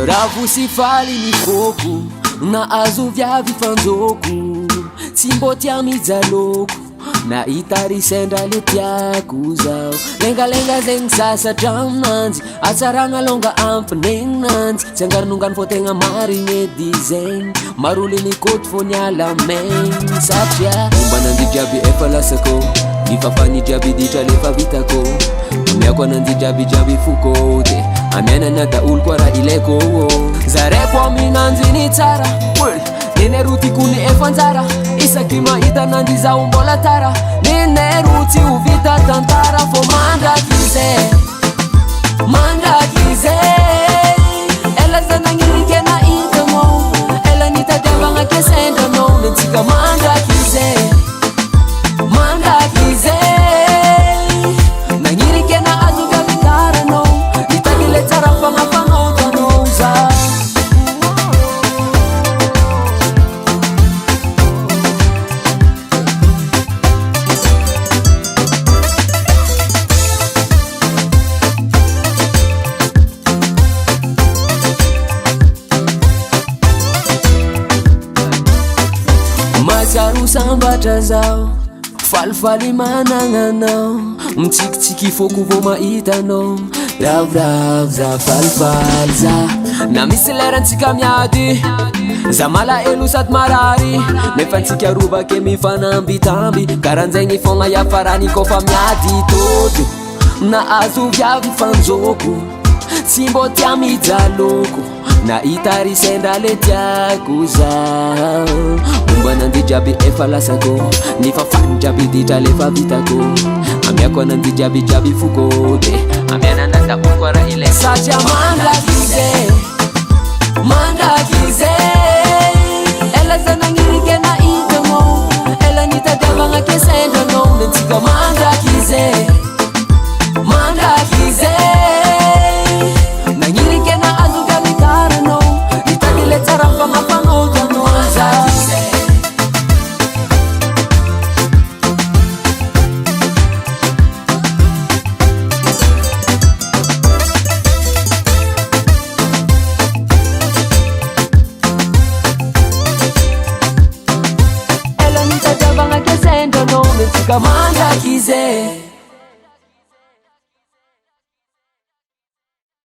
Raha vosy faly ny vôko na azo viavy fanjoko tsy mbô tia mijaloko nahita ry sendra le tiako zao lengalenga zegny sasatra aminanjy atsaragna longa ampinegnanjy tsy angarinongany fô tegna marigny edy zegny marole ny koty fô niala maigny satria momba nandy jiaby efa lasako ny fafany jiaby ditra lefa vitako amiako anandy jiaby foko de amianana daolo koa raha ilaiko zareko aminanjy ny tsara neny tikony efa anjara isaky mahita nandy zao mbola tara neny tsy ho vita tantara fô mandraky zay ela zanagnirike na itanao ela nitadiavagna ke sendranao nentsika mandraky zay nagnirike na azo gavitaranao nitady le tsara fagnafanao za matsaro sambatra zao falifaly managnanao mitsikitsiky foko vô mahitanao ravoravo za falifaly za na misy lerantsika miady za malaelo sady marary nefa antsika rovake mifanambitamby karanjegny fogna iafarany kofa miady todo na azo viavy fanjoko tsy mbô tia mijaloko nahita ry sendra le tiako zao momba nandy jiaby efa lasako ny fafany jiaby ditra lefa vitako amiako anandy jiaby foko de amianana daolo koa raha ilay satria mandraky zay ela zanagnirike na itanao ela nitadiavagna ke sendranao nentsika mandraky zay nagnirike na azo gavitaranao nitady le tsara fagnafanao za ela nitadiavagna ke sendranao nentsika mandraky zay